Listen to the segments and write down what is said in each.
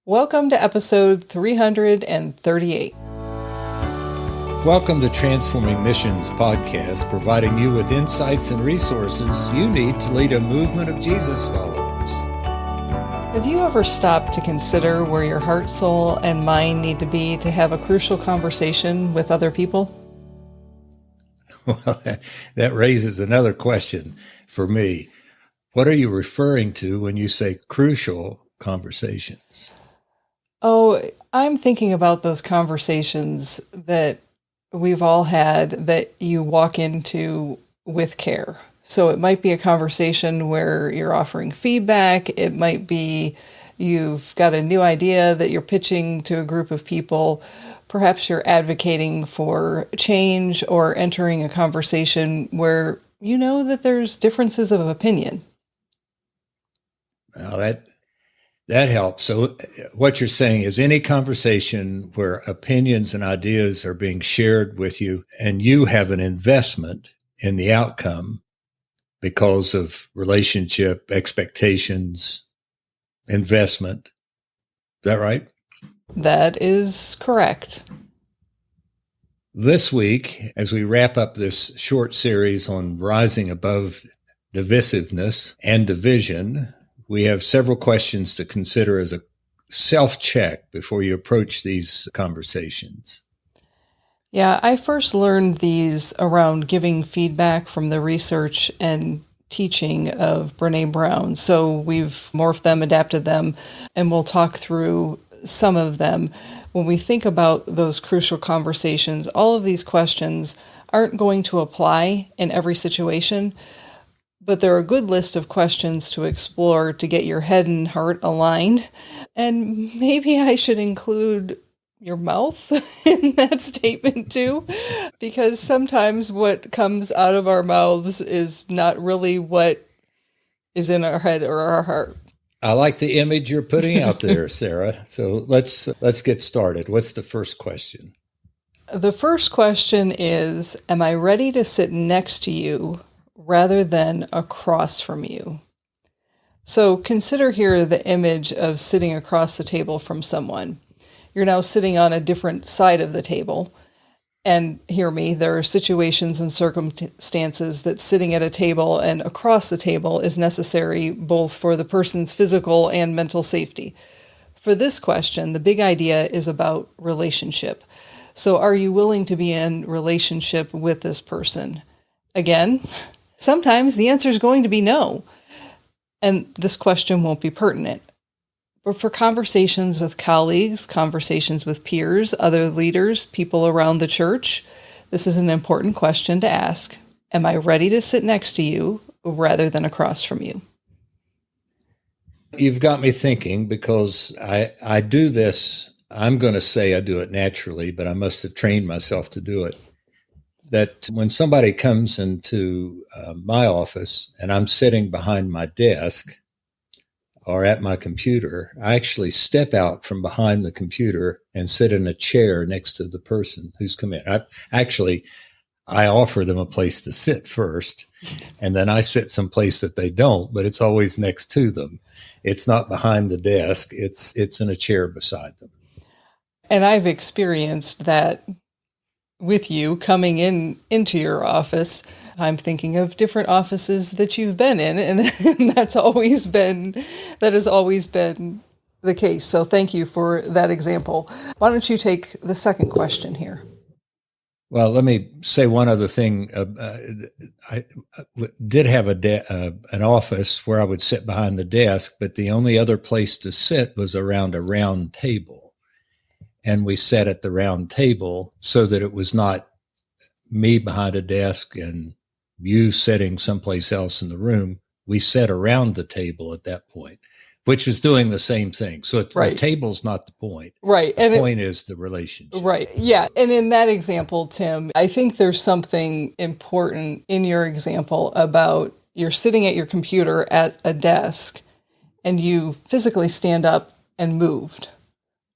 Welcome to episode 338. Welcome to Transforming Missions podcast, providing you with insights and resources you need to lead a movement of Jesus followers. Have you ever stopped to consider where your heart, soul, and mind need to be to have a crucial conversation with other people? Well, that raises another question for me. What are you referring to when you say crucial conversations? Oh, I'm thinking about those conversations that we've all had that you walk into with care. So it might be a conversation where you're offering feedback. It might be you've got a new idea that you're pitching to a group of people. Perhaps you're advocating for change or entering a conversation where you know that there's differences of opinion. Well, that helps. So what you're saying is any conversation where opinions and ideas are being shared with you and you have an investment in the outcome because of relationship, expectations, investment. Is that right? That is correct. This week, as we wrap up this short series on rising above divisiveness and division, we have several questions to consider as a self-check before you approach these conversations. Yeah, I first learned these around giving feedback from the research and teaching of Brené Brown. So we've morphed them, adapted them, and we'll talk through some of them. When we think about those crucial conversations, all of these questions aren't going to apply in every situation, but they're a good list of questions to explore to get your head and heart aligned. And maybe I should include your mouth in that statement too, because sometimes what comes out of our mouths is not really what is in our head or our heart. I like the image you're putting out there, Sarah. So let's get started. What's the first question? The first question is, am I ready to sit next to you rather than across from you? So consider here the image of sitting across the table from someone. You're now sitting on a different side of the table. And hear me, there are situations and circumstances that sitting at a table and across the table is necessary both for the person's physical and mental safety. For this question, the big idea is about relationship. So are you willing to be in relationship with this person? Again, sometimes the answer is going to be no. And this question won't be pertinent. But for conversations with colleagues, conversations with peers, other leaders, people around the church, this is an important question to ask. Am I ready to sit next to you rather than across from you? You've got me thinking because I do this. I'm going to say I do it naturally, but I must have trained myself to do it. That when somebody comes into my office and I'm sitting behind my desk or at my computer, I actually step out from behind the computer and sit in a chair next to the person who's come in. I offer them a place to sit first, and then I sit someplace that they don't, but it's always next to them. It's not behind the desk. It's in a chair beside them. And I've experienced that with you coming into your office. I'm thinking of different offices that you've been in, and that has always been the case. So thank you for that example. Why don't you take the second question here? Well, let me say one other thing. I did have an office where I would sit behind the desk, but the only other place to sit was around a round table. And we sat at the round table so that it was not me behind a desk and you sitting someplace else in the room. We sat around the table at that point, which was doing the same thing. So right. The table's not the point. Right. The point is the relationship. Right. Yeah. And in that example, Tim, I think there's something important in your example about you're sitting at your computer at a desk and you physically stand up and moved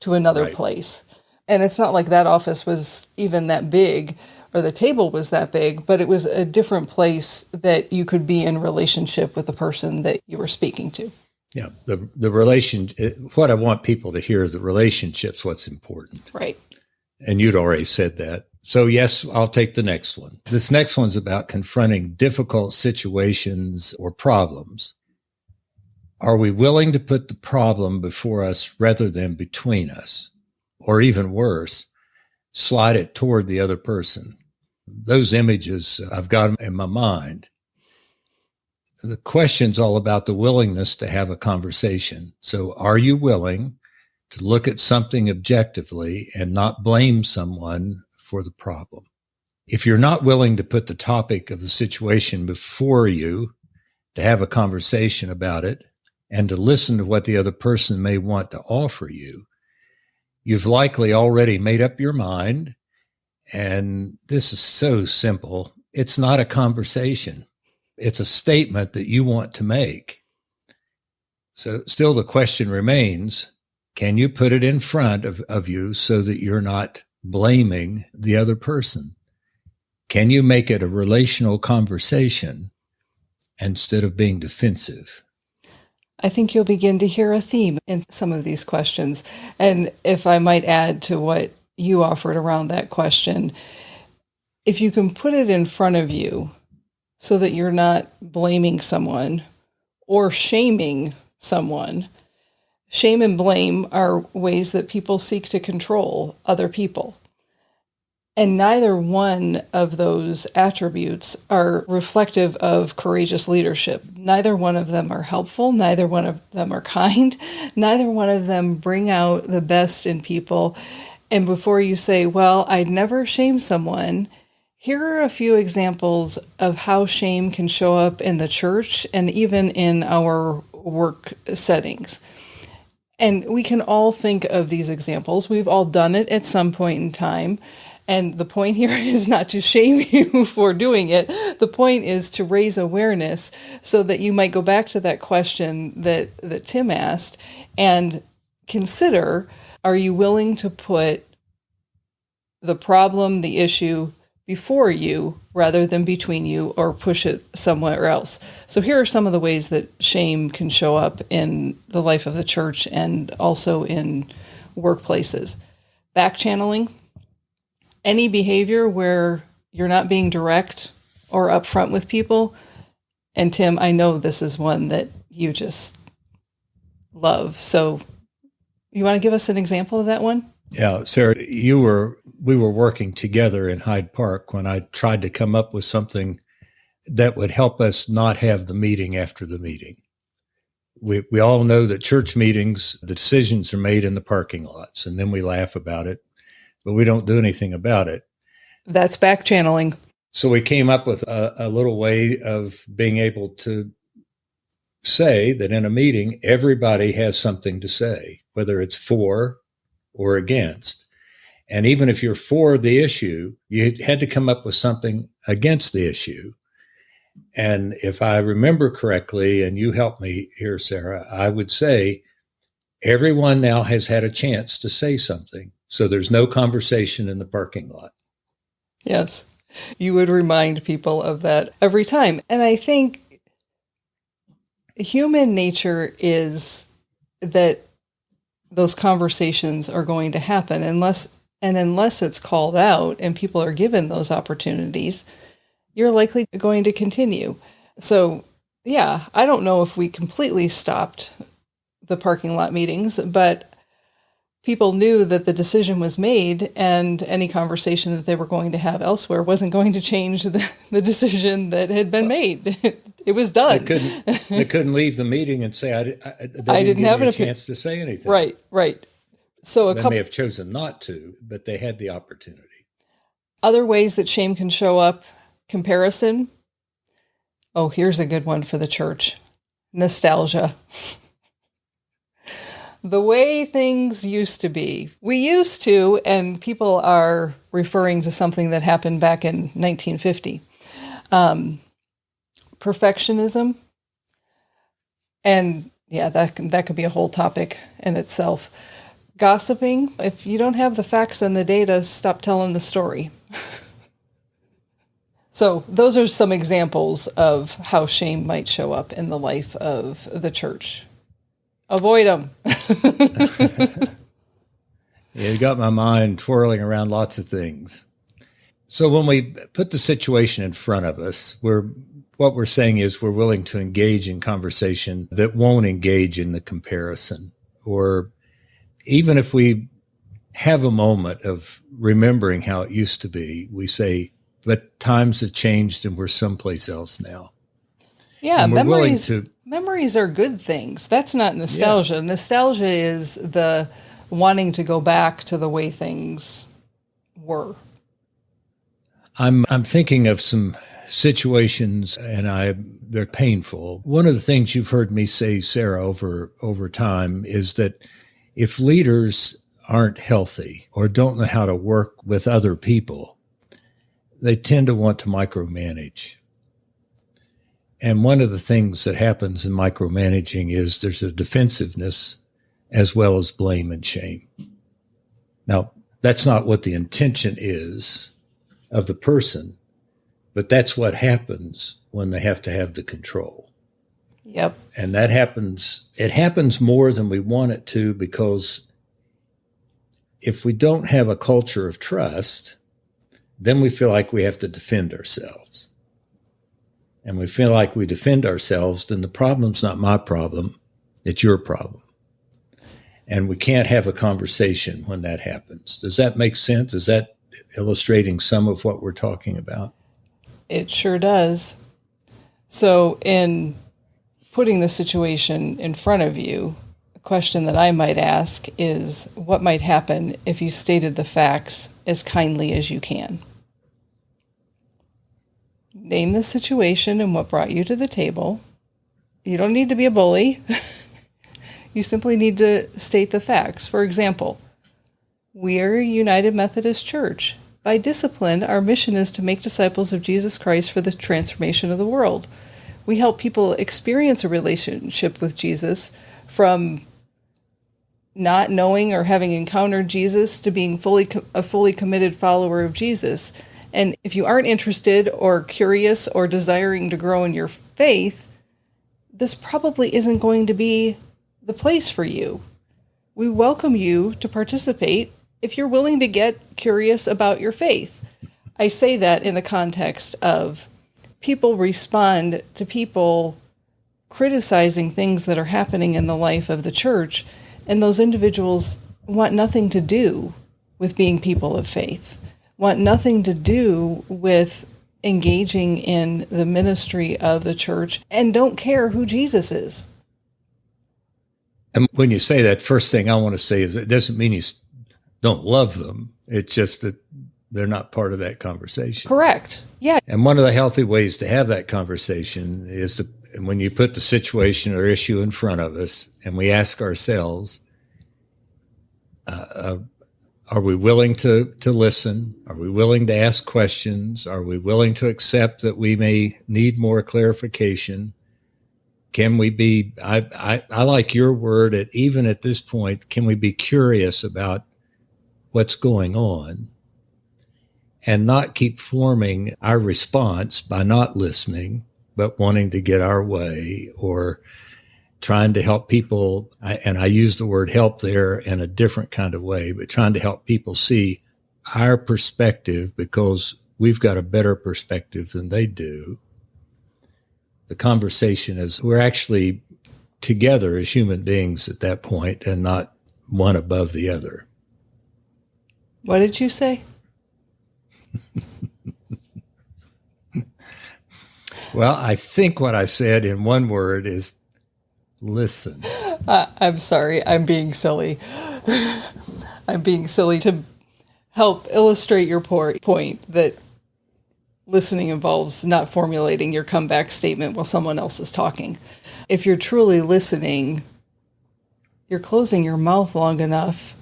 to another place. And it's not like that office was even that big or the table was that big, but it was a different place that you could be in relationship with the person that you were speaking to. Yeah, the relation. What I want people to hear is the relationship's what's important. Right. And you'd already said that. So yes, I'll take the next one. This next one's about confronting difficult situations or problems. Are we willing to put the problem before us rather than between us? Or even worse, slide it toward the other person? Those images, I've got them in my mind. The question's all about the willingness to have a conversation. So are you willing to look at something objectively and not blame someone for the problem? If you're not willing to put the topic of the situation before you, to have a conversation about it, and to listen to what the other person may want to offer you, you've likely already made up your mind. And this is so simple. It's not a conversation. It's a statement that you want to make. So still the question remains, can you put it in front of you so that you're not blaming the other person? Can you make it a relational conversation instead of being defensive? I think you'll begin to hear a theme in some of these questions. And if I might add to what you offered around that question, if you can put it in front of you so that you're not blaming someone or shaming someone. Shame and blame are ways that people seek to control other people. And neither one of those attributes are reflective of courageous leadership. Neither one of them are helpful. Neither one of them are kind. Neither one of them bring out the best in people. And before you say, well, I'd never shame someone, here are a few examples of how shame can show up in the church and even in our work settings. And we can all think of these examples. We've all done it at some point in time. And the point here is not to shame you for doing it. The point is to raise awareness so that you might go back to that question that Tim asked and consider, are you willing to put the problem, the issue, before you rather than between you, or push it somewhere else? So here are some of the ways that shame can show up in the life of the church and also in workplaces. Back channeling. Any behavior where you're not being direct or upfront with people. And Tim, I know this is one that you just love. So you want to give us an example of that one? Yeah, Sarah, we were working together in Hyde Park when I tried to come up with something that would help us not have the meeting after the meeting. We all know that church meetings, the decisions are made in the parking lots, and then we laugh about it, but we don't do anything about it. That's back channeling. So we came up with a little way of being able to say that in a meeting, everybody has something to say, whether it's for or against. And even if you're for the issue, you had to come up with something against the issue. And if I remember correctly, and you help me here, Sarah, I would say everyone now has had a chance to say something. So there's no conversation in the parking lot. Yes. You would remind people of that every time. And I think human nature is that those conversations are going to happen unless it's called out and people are given those opportunities, you're likely going to continue. So, yeah, I don't know if we completely stopped the parking lot meetings, but people knew that the decision was made and any conversation that they were going to have elsewhere wasn't going to change the decision that had been made. It was done. They couldn't leave the meeting and say, I didn't have a chance to say anything. Right. So they may have chosen not to, but they had the opportunity. Other ways that shame can show up: comparison. Oh, here's a good one for the church. Nostalgia. The way things used to be. We used to, and people are referring to something that happened back in 1950. Perfectionism. And yeah, that could be a whole topic in itself. Gossiping. If you don't have the facts and the data, stop telling the story. So those are some examples of how shame might show up in the life of the church. Avoid them. Yeah, you got my mind twirling around lots of things. So when we put the situation in front of us, what we're saying is we're willing to engage in conversation that won't engage in the comparison. Or even if we have a moment of remembering how it used to be, we say, but times have changed and we're someplace else now. Yeah, and we're memories are good things. That's not nostalgia. Yeah. Nostalgia is the wanting to go back to the way things were. I'm thinking of some situations, and they're painful. One of the things you've heard me say, Sarah, over time is that if leaders aren't healthy or don't know how to work with other people, they tend to want to micromanage. And one of the things that happens in micromanaging is there's a defensiveness as well as blame and shame. Now, that's not what the intention is of the person, but that's what happens when they have to have the control. Yep. And it happens more than we want it to, because if we don't have a culture of trust, then we feel like we have to defend ourselves. And we feel like we defend ourselves, then the problem's not my problem, it's your problem. And we can't have a conversation when that happens. Does that make sense? Is that illustrating some of what we're talking about? It sure does. So in putting the situation in front of you, a question that I might ask is, what might happen if you stated the facts as kindly as you can? Name the situation and what brought you to the table. You don't need to be a bully. You simply need to state the facts. For example, we are a United Methodist Church. By discipline, our mission is to make disciples of Jesus Christ for the transformation of the world. We help people experience a relationship with Jesus, from not knowing or having encountered Jesus to being a fully committed follower of Jesus. And if you aren't interested or curious or desiring to grow in your faith, this probably isn't going to be the place for you. We welcome you to participate if you're willing to get curious about your faith. I say that in the context of people respond to people criticizing things that are happening in the life of the church, and those individuals want nothing to do with being people of faith, want nothing to do with engaging in the ministry of the church, and don't care who Jesus is. And when you say that, first thing I want to say is it doesn't mean you don't love them. It's just that they're not part of that conversation. Correct. Yeah. And one of the healthy ways to have that conversation is when you put the situation or issue in front of us and we ask ourselves, are we willing to listen? Are we willing to ask questions? Are we willing to accept that we may need more clarification? Can we be, I like your word, even at this point, can we be curious about what's going on and not keep forming our response by not listening, but wanting to get our way or trying to help people, and I use the word help there in a different kind of way, but trying to help people see our perspective because we've got a better perspective than they do. The conversation is we're actually together as human beings at that point and not one above the other. What did you say? Well, I think what I said in one word is listen. I'm sorry. I'm being silly. I'm being silly to help illustrate your point that listening involves not formulating your comeback statement while someone else is talking. If you're truly listening, you're closing your mouth long enough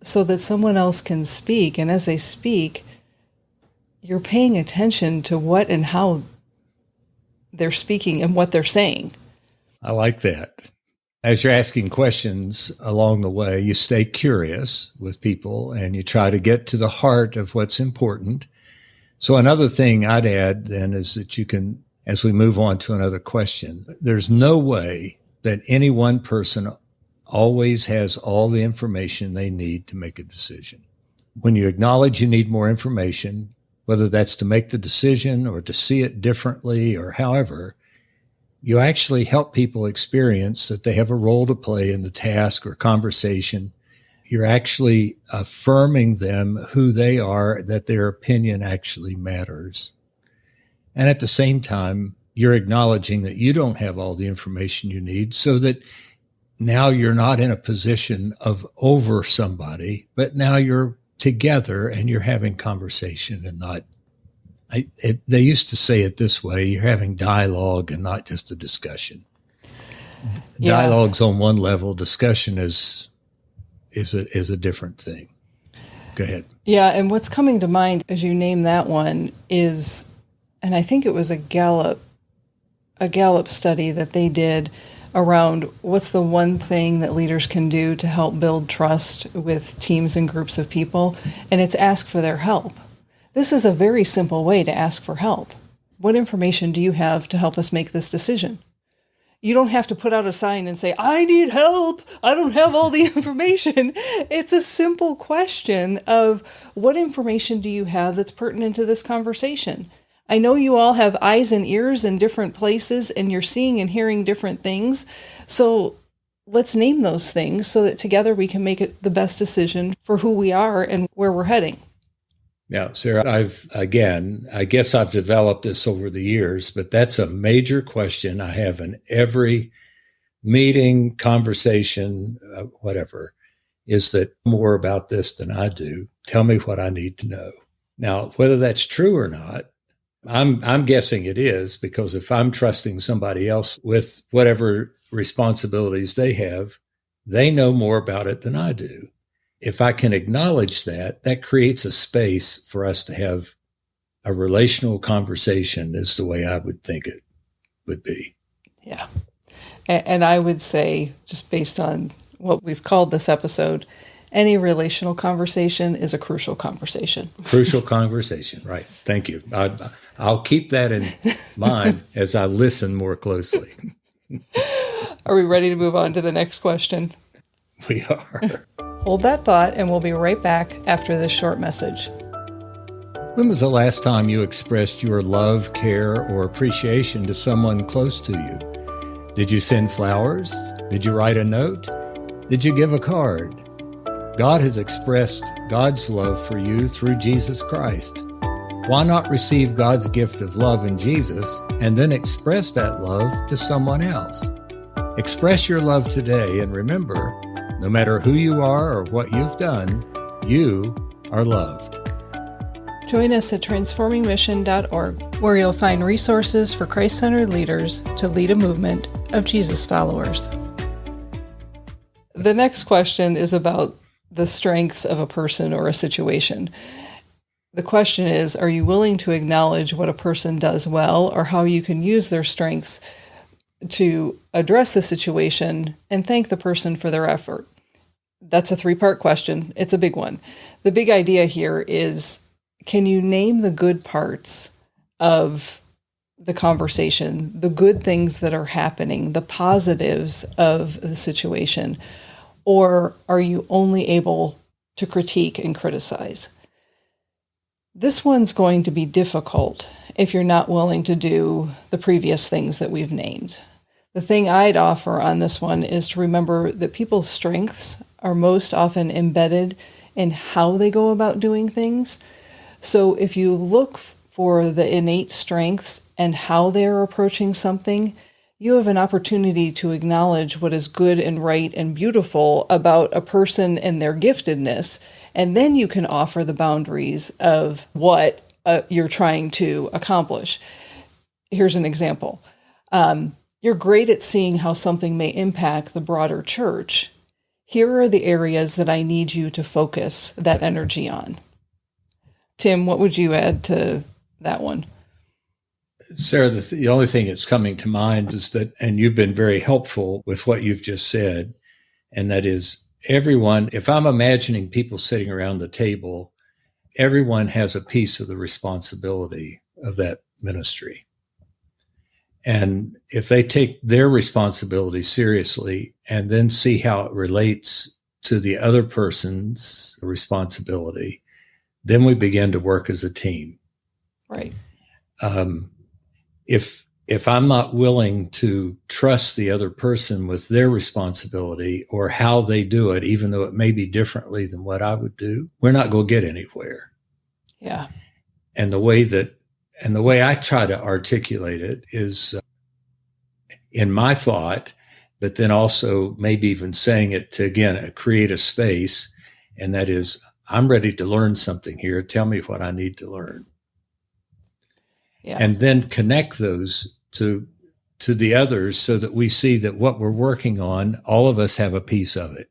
so that someone else can speak. And as they speak, you're paying attention to what and how they're speaking and what they're saying. I like that. As you're asking questions along the way, you stay curious with people and you try to get to the heart of what's important. So another thing I'd add then is that you can, as we move on to another question, there's no way that any one person always has all the information they need to make a decision. When you acknowledge you need more information, whether that's to make the decision or to see it differently or however, you actually help people experience that they have a role to play in the task or conversation. You're actually affirming them who they are, that their opinion actually matters. And at the same time, you're acknowledging that you don't have all the information you need, so that now you're not in a position of over somebody, but now you're together and you're having conversation and not, they used to say it this way, you're having dialogue and not just a discussion. Yeah. Dialogue's on one level, discussion is a different thing. Go ahead. Yeah, and what's coming to mind as you name that one is, and I think it was a Gallup study that they did around what's the one thing that leaders can do to help build trust with teams and groups of people, and it's ask for their help. This is a very simple way to ask for help. What information do you have to help us make this decision? You don't have to put out a sign and say, I need help. I don't have all the information. It's a simple question of what information do you have that's pertinent to this conversation? I know you all have eyes and ears in different places and you're seeing and hearing different things. So let's name those things so that together we can make it the best decision for who we are and where we're heading. Now, Sarah, I guess I've developed this over the years, but that's a major question I have in every meeting, conversation, whatever, is that more about this than I do. Tell me what I need to know. Now, whether that's true or not, I'm guessing it is, because if I'm trusting somebody else with whatever responsibilities they have, they know more about it than I do. If I can acknowledge that, that creates a space for us to have a relational conversation, is the way I would think it would be. Yeah. And I would say, just based on what we've called this episode, any relational conversation is a crucial conversation. Crucial conversation, right. Thank you. I'll keep that in mind as I listen more closely. Are we ready to move on to the next question? We are. Hold that thought, and we'll be right back after this short message. When was the last time you expressed your love, care, or appreciation to someone close to you? Did you send flowers? Did you write a note? Did you give a card? God has expressed God's love for you through Jesus Christ. Why not receive God's gift of love in Jesus and then express that love to someone else? Express your love today, and remember, no matter who you are or what you've done, you are loved. Join us at transformingmission.org, where you'll find resources for Christ-centered leaders to lead a movement of Jesus followers. The next question is about the strengths of a person or a situation. The question is, are you willing to acknowledge what a person does well, or how you can use their strengths to address the situation and thank the person for their effort? That's a 3-part question. It's a big one. The big idea here is, can you name the good parts of the conversation, the good things that are happening, the positives of the situation, or are you only able to critique and criticize? This one's going to be difficult if you're not willing to do the previous things that we've named. The thing I'd offer on this one is to remember that people's strengths are most often embedded in how they go about doing things. So if you look for the innate strengths and how they're approaching something, you have an opportunity to acknowledge what is good and right and beautiful about a person and their giftedness. And then you can offer the boundaries of what you're trying to accomplish. Here's an example. You're great at seeing how something may impact the broader church. Here are the areas that I need you to focus that energy on. Tim, what would you add to that one? Sarah, the only thing that's coming to mind is that, and you've been very helpful with what you've just said, and that is everyone, if I'm imagining people sitting around the table, everyone has a piece of the responsibility of that ministry. And if they take their responsibility seriously and then see how it relates to the other person's responsibility, then we begin to work as a team. Right. If I'm not willing to trust the other person with their responsibility or how they do it, even though it may be differently than what I would do, we're not going to get anywhere. Yeah. And the way I try to articulate it is in my thought, but then also maybe even saying it to, again, create a space. And that is, I'm ready to learn something here. Tell me what I need to learn. Yeah. And then connect those to the others so that we see that what we're working on, all of us have a piece of it.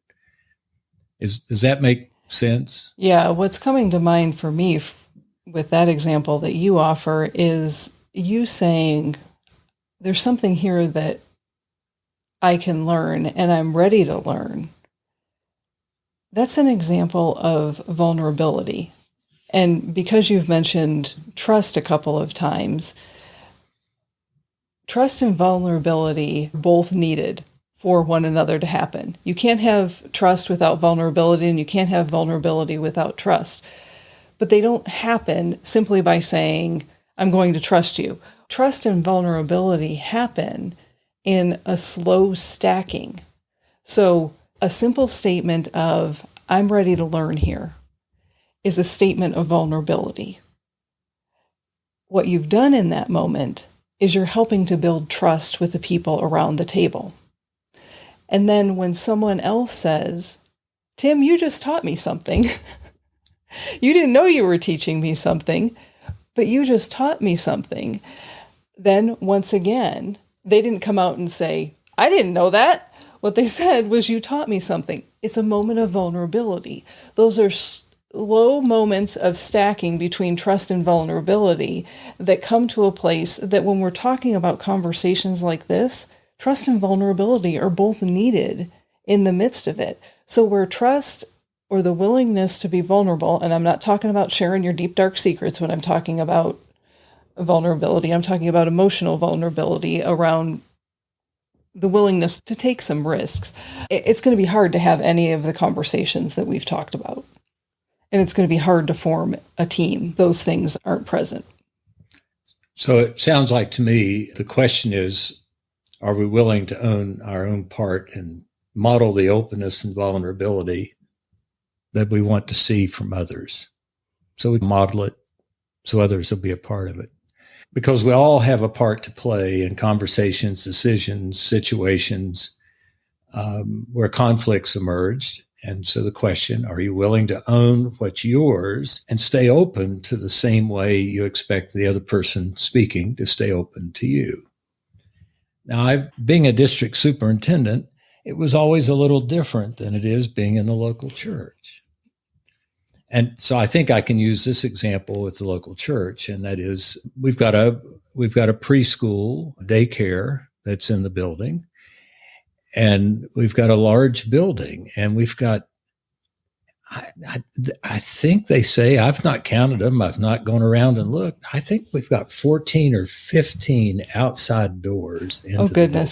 Does that make sense? Yeah. What's coming to mind for me with that example that you offer is you saying, there's something here that I can learn and I'm ready to learn. That's an example of vulnerability. And because you've mentioned trust a couple of times, trust and vulnerability are both needed for one another to happen. You can't have trust without vulnerability, and you can't have vulnerability without trust. But they don't happen simply by saying, I'm going to trust you. Trust and vulnerability happen in a slow stacking. So a simple statement of, I'm ready to learn here, is a statement of vulnerability. What you've done in that moment is you're helping to build trust with the people around the table. And then when someone else says, Tim, you just taught me something. You didn't know you were teaching me something, but you just taught me something. Then once again, they didn't come out and say, I didn't know that. What they said was, you taught me something. It's a moment of vulnerability. Those are slow moments of stacking between trust and vulnerability that come to a place that when we're talking about conversations like this, trust and vulnerability are both needed in the midst of it. So where trust or the willingness to be vulnerable, and I'm not talking about sharing your deep, dark secrets when I'm talking about vulnerability, I'm talking about emotional vulnerability around the willingness to take some risks. It's going to be hard to have any of the conversations that we've talked about. And it's going to be hard to form a team. Those things aren't present. So it sounds like to me, the question is, are we willing to own our own part and model the openness and vulnerability that we want to see from others? So we model it so others will be a part of it. Because we all have a part to play in conversations, decisions, situations where conflicts emerged. And so the question, are you willing to own what's yours and stay open to the same way you expect the other person speaking to stay open to you? Now, being a district superintendent, it was always a little different than it is being in the local church. And so I think I can use this example with the local church, and that is we've got a preschool daycare that's in the building, and we've got a large building, and we've got I think they say, I've not counted them, I've not gone around and looked, I think we've got 14 or 15 outside doors into the building.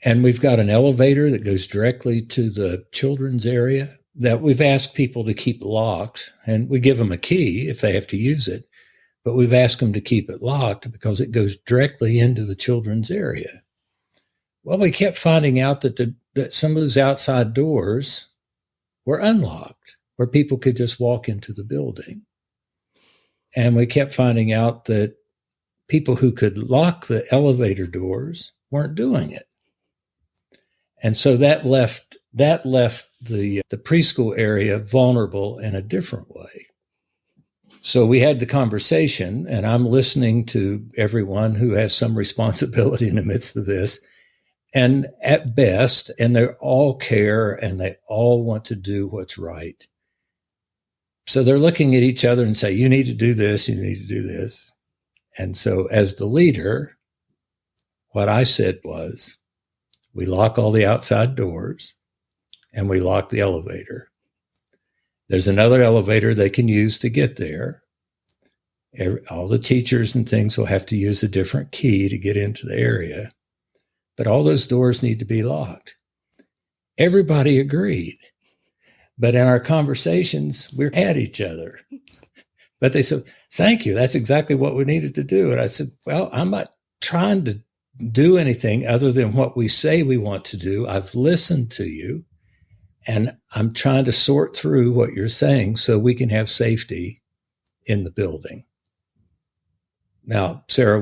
And we've got an elevator that goes directly to the children's area that we've asked people to keep locked, and we give them a key if they have to use it, but we've asked them to keep it locked because it goes directly into the children's area. Well, we kept finding out that some of those outside doors were unlocked, where people could just walk into the building. And we kept finding out that people who could lock the elevator doors weren't doing it. And so that left the preschool area vulnerable in a different way. So we had the conversation, and I'm listening to everyone who has some responsibility in the midst of this. And at best, and they all care and they all want to do what's right. So they're looking at each other and say, you need to do this, you need to do this. And so as the leader, what I said was, we lock all the outside doors and we lock the elevator. There's another elevator they can use to get there. All the teachers and things will have to use a different key to get into the area, but all those doors need to be locked. Everybody agreed. But in our conversations, we're at each other. But they said, thank you. That's exactly what we needed to do. And I said, well, I'm not trying to do anything other than what we say we want to do. I've listened to you, and I'm trying to sort through what you're saying so we can have safety in the building. Now, Sarah,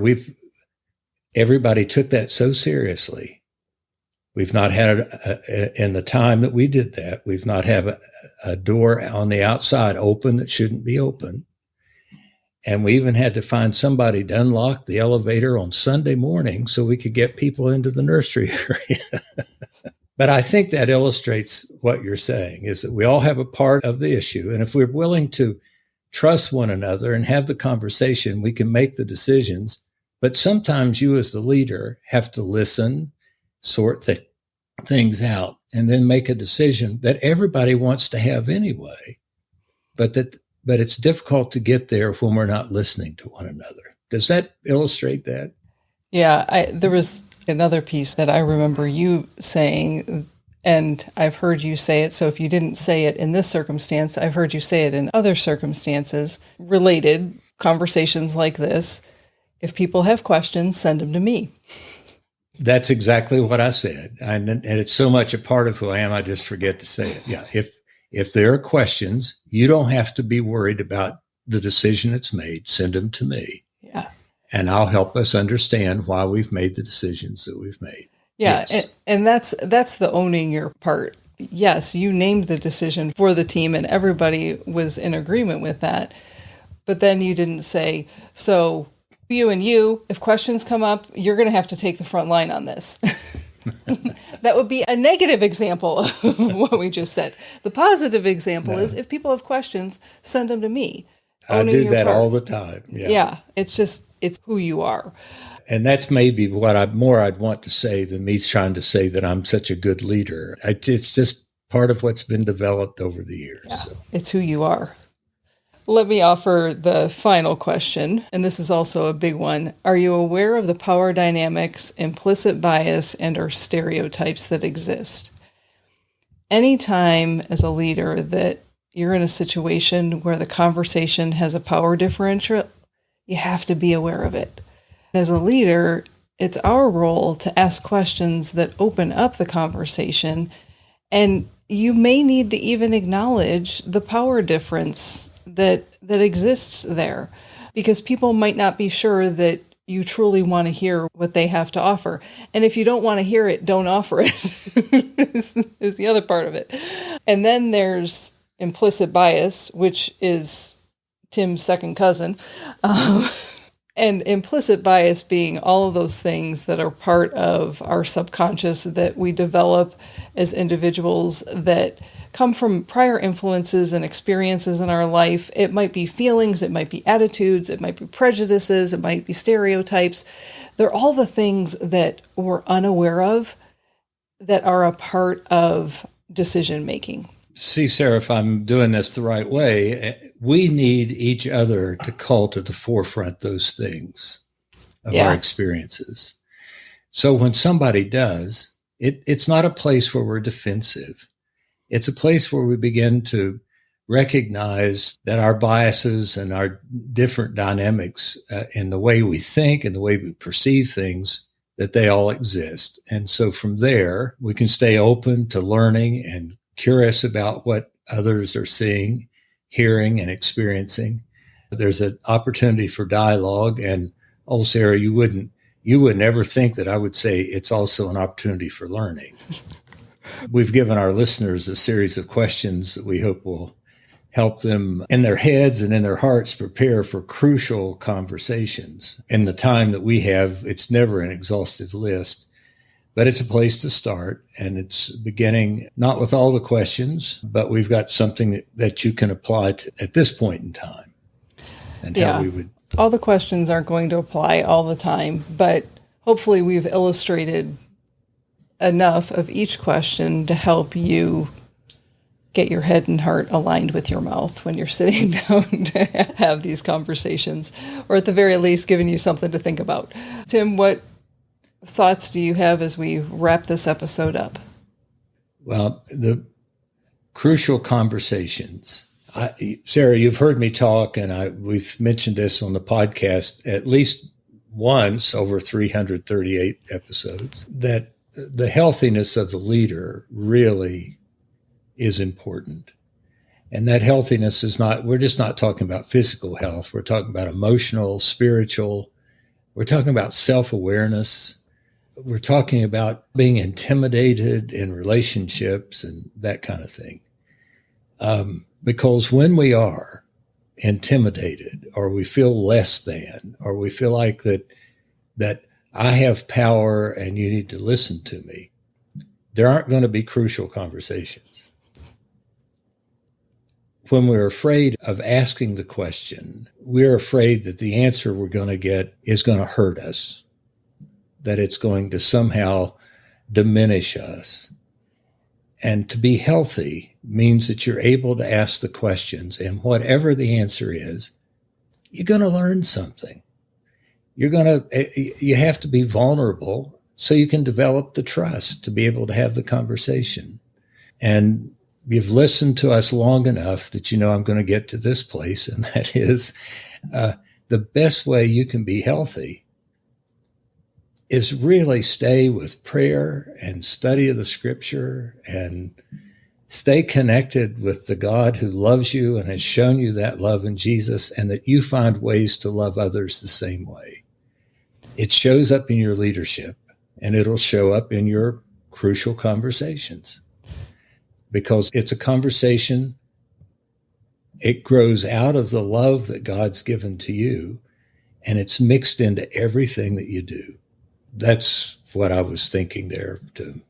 everybody took that so seriously. We've not had, in the time that we did that, we've not had a door on the outside open that shouldn't be open. And we even had to find somebody to unlock the elevator on Sunday morning so we could get people into the nursery area. But I think that illustrates what you're saying, is that we all have a part of the issue. And if we're willing to trust one another and have the conversation, we can make the decisions. But sometimes you as the leader have to listen, sort things out, and then make a decision that everybody wants to have anyway. But it's difficult to get there when we're not listening to one another. Does that illustrate that? Yeah, there was another piece that I remember you saying, and I've heard you say it. So if you didn't say it in this circumstance, I've heard you say it in other circumstances, related conversations like this. If people have questions, send them to me. That's exactly what I said. And it's so much a part of who I am, I just forget to say it. Yeah. If there are questions, you don't have to be worried about the decision that's made. Send them to me. Yeah. And I'll help us understand why we've made the decisions that we've made. Yeah. Yes. And that's the owning your part. Yes, you named the decision for the team and everybody was in agreement with that. But then you didn't say, so you, if questions come up, you're going to have to take the front line on this. That would be a negative example of what we just said. The positive example is if people have questions, send them to me. I do that all the time. Yeah. It's who you are. And that's maybe what I'd want to say than me trying to say that I'm such a good leader. It's just part of what's been developed over the years. Yeah, so. It's who you are. Let me offer the final question, and this is also a big one. Are you aware of the power dynamics, implicit bias, and or stereotypes that exist? Anytime as a leader that you're in a situation where the conversation has a power differential, you have to be aware of it. As a leader, it's our role to ask questions that open up the conversation, and you may need to even acknowledge the power difference that exists there, because people might not be sure that you truly want to hear what they have to offer. And if you don't want to hear it, don't offer it, is the other part of it. And then there's implicit bias, which is Tim's second cousin. And implicit bias being all of those things that are part of our subconscious that we develop as individuals that come from prior influences and experiences in our life. It might be feelings, it might be attitudes, it might be prejudices, it might be stereotypes. They're all the things that we're unaware of that are a part of decision making. See, Sarah, if I'm doing this the right way, we need each other to call to the forefront those things of our experiences. So when somebody does, it's not a place where we're defensive. It's a place where we begin to recognize that our biases and our different dynamics in the way we think and the way we perceive things, that they all exist. And so from there, we can stay open to learning and curious about what others are seeing, hearing, and experiencing. There's an opportunity for dialogue. And Sarah, you would never think that I would say it's also an opportunity for learning. We've given our listeners a series of questions that we hope will help them in their heads and in their hearts prepare for crucial conversations. In the time that we have, it's never an exhaustive list, but it's a place to start. And it's beginning not with all the questions, but we've got something that you can apply to at this point in time. And how we would. All the questions aren't going to apply all the time, but hopefully we've illustrated enough of each question to help you get your head and heart aligned with your mouth when you're sitting down to have these conversations, or at the very least, giving you something to think about. Tim, what thoughts do you have as we wrap this episode up? Well, the crucial conversations. Sarah, you've heard me talk, and we've mentioned this on the podcast at least once over 338 episodes, that the healthiness of the leader really is important. And that healthiness is not, we're just not talking about physical health. We're talking about emotional, spiritual. We're talking about self-awareness. We're talking about being intimidated in relationships and that kind of thing. Because when we are intimidated, or we feel less than, or we feel like that I have power and you need to listen to me, there aren't going to be crucial conversations. When we're afraid of asking the question, we're afraid that the answer we're going to get is going to hurt us, that it's going to somehow diminish us. And to be healthy means that you're able to ask the questions, and whatever the answer is, you're going to learn something. You have to be vulnerable so you can develop the trust to be able to have the conversation. And you've listened to us long enough that you know I'm going to get to this place, and that is the best way you can be healthy is really stay with prayer and study of the scripture and stay connected with the God who loves you and has shown you that love in Jesus, and that you find ways to love others the same way. It shows up in your leadership, and it'll show up in your crucial conversations. Because it's a conversation, it grows out of the love that God's given to you, and it's mixed into everything that you do. That's what I was thinking there too.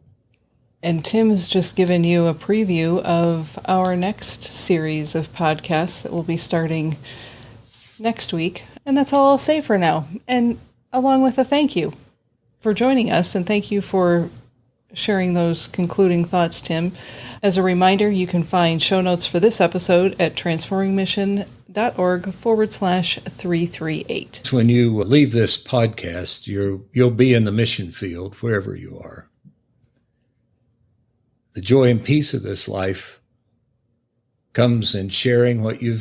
And Tim has just given you a preview of our next series of podcasts that will be starting next week. And that's all I'll say for now. And along with a thank you for joining us, and thank you for sharing those concluding thoughts, Tim. As a reminder, you can find show notes for this episode at transformingmission.org/338. When you leave this podcast, you'll be in the mission field wherever you are. The joy and peace of this life comes in sharing what you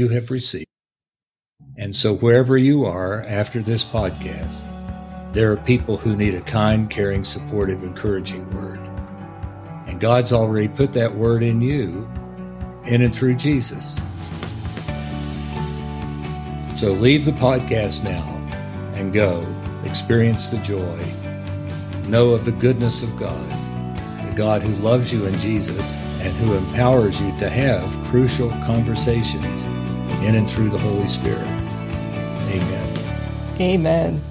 have received. And so wherever you are after this podcast, there are people who need a kind, caring, supportive, encouraging word. And God's already put that word in you, in and through Jesus. So leave the podcast now and go experience the joy. Know of the goodness of God, the God who loves you in Jesus and who empowers you to have crucial conversations in and through the Holy Spirit. Amen. Amen.